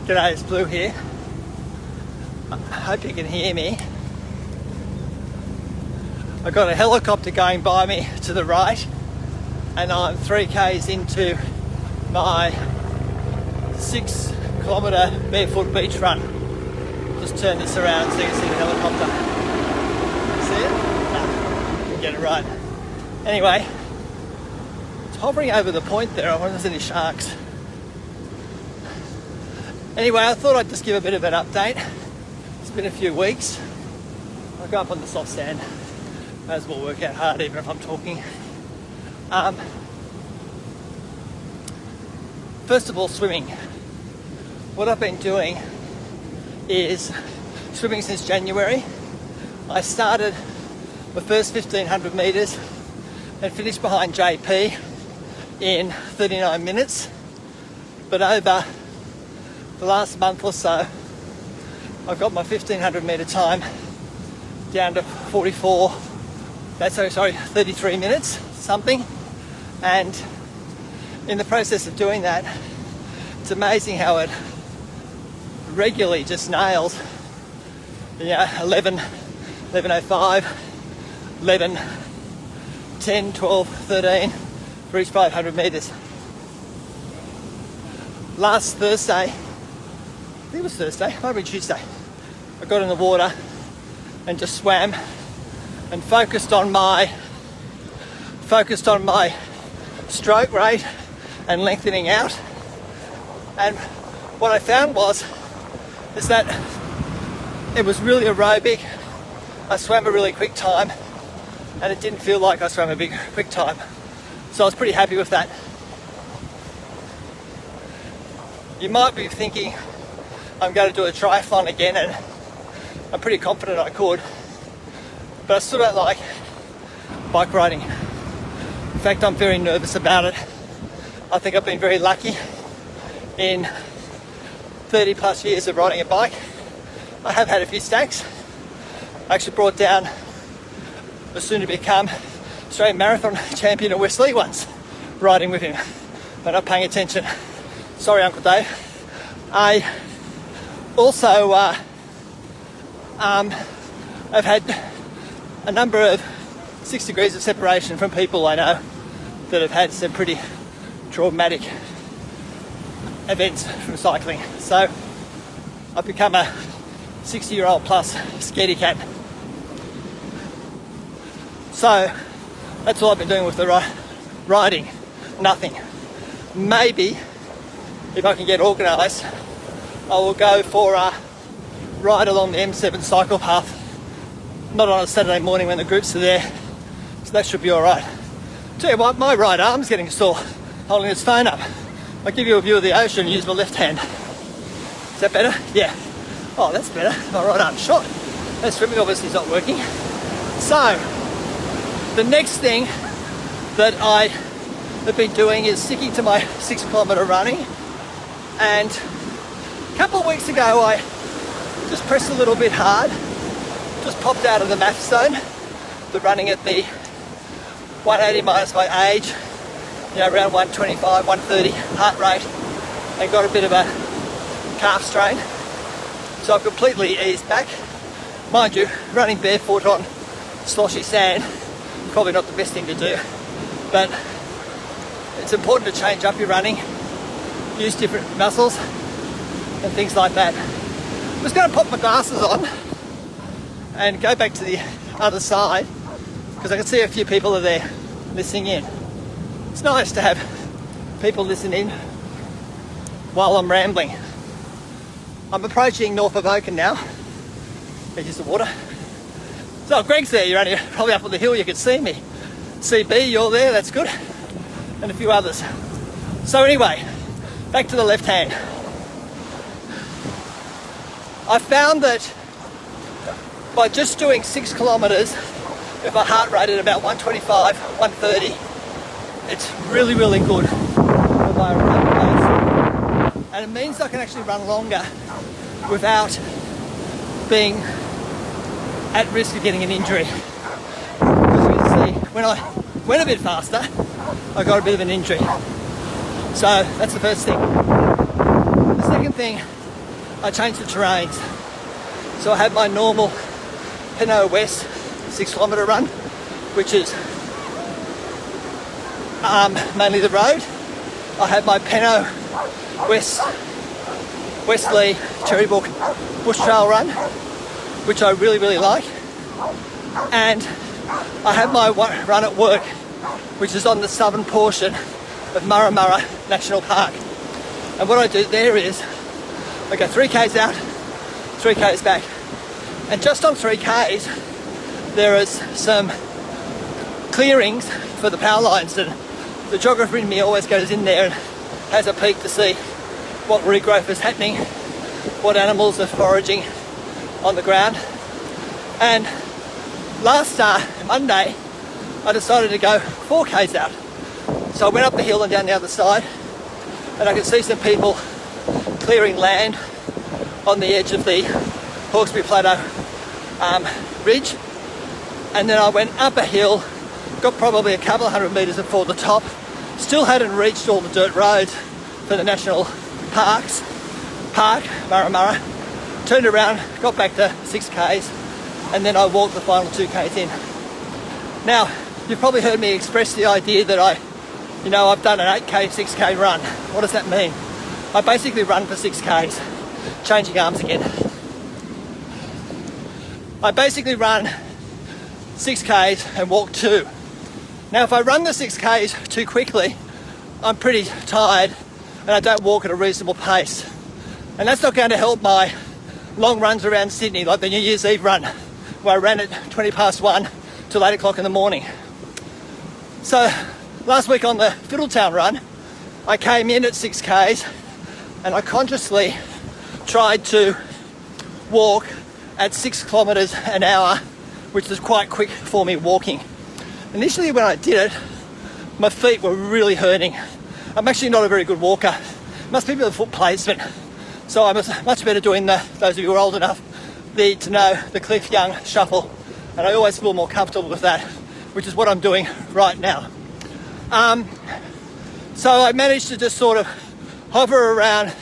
G'day, it's Blue here. I hope you can hear me. I've got a helicopter going by me to the right, and I'm 3k's into my 6km Barefoot Beach Run. Just turn this around so you can see the helicopter. See it? No, didn't get it right. Anyway, it's hovering over the point there. I wonder if there's any sharks. Anyway, I thought I'd just give a bit of an update. It's been a few weeks. I go up on the soft sand. May as well work out hard even if I'm talking. First of all, swimming. What I've been doing is swimming since January. I started the first 1500 metres and finished behind JP in 39 minutes. But over the last month or so, I've got my 1500 metre time down to 33 minutes something. And in the process of doing that, it's amazing how it regularly just nails 11, 11:05, 11, 10, 12, 13 for each 500 metres. Last Thursday, I think it was Thursday, might have been Tuesday, I got in the water and just swam and focused on my stroke rate and lengthening out. And what I found is that it was really aerobic. I swam a really quick time and it didn't feel like I swam a big quick time. So I was pretty happy with that. You might be thinking I'm going to do a triathlon again, and I'm pretty confident I could, but I still don't like bike riding. In fact, I'm very nervous about it. I think I've been very lucky in 30 plus years of riding a bike. I have had a few stacks. I actually brought down the soon to become Australian Marathon champion of Wesley once, riding with him, but not paying attention. Sorry, Uncle Dave. I also I've had a number of 6 degrees of separation from people I know that have had some pretty traumatic events from cycling. So I've become a 60-year-old plus scaredy cat. So that's all I've been doing with the riding. Nothing. Maybe if I can get organised, I will go for a ride along the M7 cycle path, not on a Saturday morning when the groups are there, so that should be alright. Tell you what, my right arm's getting sore holding this phone up. I'll give you a view of the ocean and use my left hand. Is that better? Yeah. Oh, that's better. My right arm's shot. That swimming obviously is not working. So, the next thing that I have been doing is sticking to my 6km running. And a couple of weeks ago I just pressed a little bit hard, just popped out of the math zone, the running at the 180 minus my age, around 125, 130 heart rate, and got a bit of a calf strain. So I've completely eased back. Mind you, running barefoot on sloshy sand, probably not the best thing to do, but it's important to change up your running, use different muscles and things like that. I'm just going to pop my glasses on and go back to the other side because I can see a few people are there listening in. It's nice to have people listen in while I'm rambling. I'm approaching North Avoca now. There's the water. So Greg's there, you're only probably up on the hill, you can see me. CB, you're there, that's good. And a few others. So anyway, back to the left hand. I found that by just doing 6 kilometres with a heart rate at about 125, 130, it's really, really good for my running pace. And it means I can actually run longer without being at risk of getting an injury. As you can see, when I went a bit faster, I got a bit of an injury. So that's the first thing. The second thing I changed the terrains. So I had my normal Pinot West 6km run, which is mainly the road. I had my Pinot Westerly Cherry Brook Bush Trail run, which I really like. And I have my run at work, which is on the southern portion of Murra Murra National Park. And what I do there is I go 3k's out, 3k's back. And just on 3k's there is some clearings for the power lines, and the geographer in me always goes in there and has a peek to see what regrowth is happening, what animals are foraging on the ground. And last Monday I decided to go 4k's out. So I went up the hill and down the other side, and I could see some people clearing land on the edge of the Hawkesbury Plateau ridge. And then I went up a hill, got probably a couple of 100 metres before the top, still hadn't reached all the dirt roads for the national park, Murra Murra, turned around, got back to 6k's, and then I walked the final 2k's in. Now, you've probably heard me express the idea that I've done an 8k, 6k run. What does that mean? I basically run for 6k's, changing arms again. I basically run 6k's and walk 2. Now, if I run the 6k's too quickly, I'm pretty tired and I don't walk at a reasonable pace. And that's not going to help my long runs around Sydney, like the New Year's Eve run, where I ran at 1:20 till 8 o'clock in the morning. So last week on the Fiddletown run, I came in at 6k's and I consciously tried to walk at 6 kilometres an hour, which is quite quick for me walking. Initially when I did it, my feet were really hurting. I'm actually not a very good walker. Must be the foot placement. So I'm much better doing those of you who are old enough need to know the Cliff Young shuffle. And I always feel more comfortable with that, which is what I'm doing right now. So I managed to just sort of hover around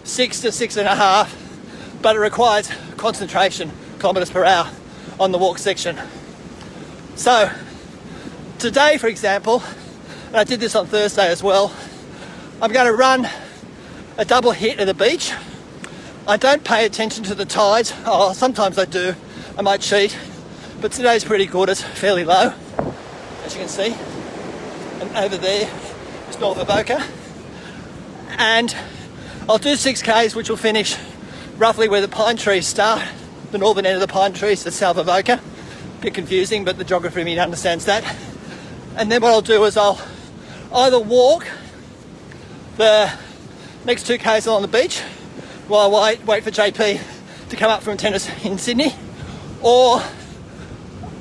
6 to 6.5, but it requires concentration, kilometres per hour on the walk section. So today, for example, and I did this on Thursday as well, I'm going to run a double hit at the beach. I don't pay attention to the tides. Oh, sometimes I do. I might cheat, but today's pretty good. It's fairly low, as you can see. And over there is North Avoca. And I'll do 6k's, which will finish roughly where the pine trees start. The northern end of the pine trees is South Avoca. A bit confusing, but the geographer in me understands that. And then what I'll do is I'll either walk the next 2k's along the beach while I wait for JP to come up from tennis in Sydney, or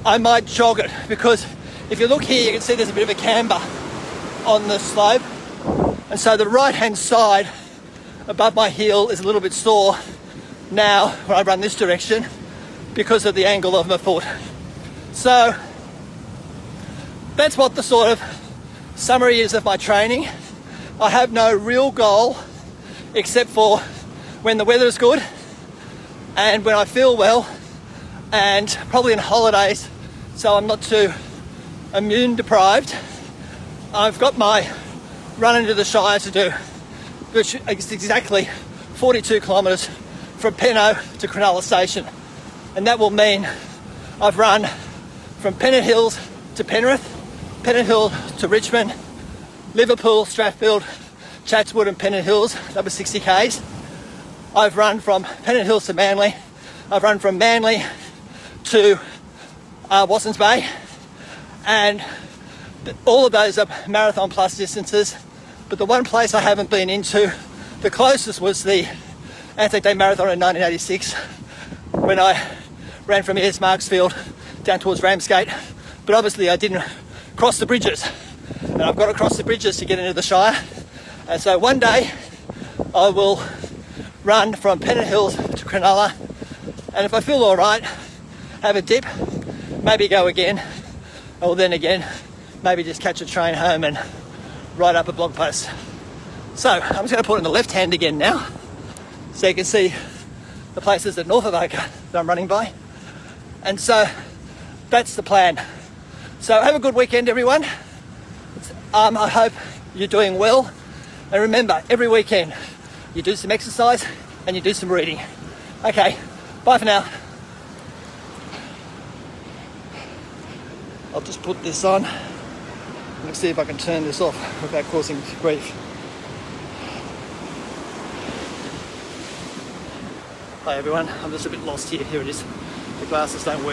I might jog it, because if you look here you can see there's a bit of a camber on the slope, and so the right hand side above my heel is a little bit sore now when I run this direction because of the angle of my foot. So that's what the sort of summary is of my training. I have no real goal except for when the weather is good and when I feel well, and probably in holidays so I'm not too immune deprived. I've got my run into the Shire to do, which is exactly 42 kilometres from Penno to Cronulla Station, and that will mean I've run from Pennant Hills to Penrith, Pennant Hill to Richmond, Liverpool, Strathfield, Chatswood and Pennant Hills. That was 60k's. I've run from Pennant Hills to Manly. I've run from Manly to Watsons Bay, and all of those are marathon plus distances. But the one place I haven't been into, the closest, was the Anzac Day Marathon in 1986, when I ran from Ayers Marksfield down towards Ramsgate. But obviously I didn't cross the bridges, and I've got to cross the bridges to get into the Shire. And so one day I will run from Pennant Hills to Cronulla, and if I feel all right, have a dip, maybe go again, or then again, maybe just catch a train home and write up a blog post. So I'm just going to put it in the left hand again now, so you can see the places at North Avoca that I'm running by. And so that's the plan. So have a good weekend, everyone. I hope you're doing well. And remember, every weekend you do some exercise and you do some reading. Okay, bye for now. I'll just put this on. Let's see if I can turn this off without causing grief. Hi everyone, I'm just a bit lost here. Here it is. The glasses don't work.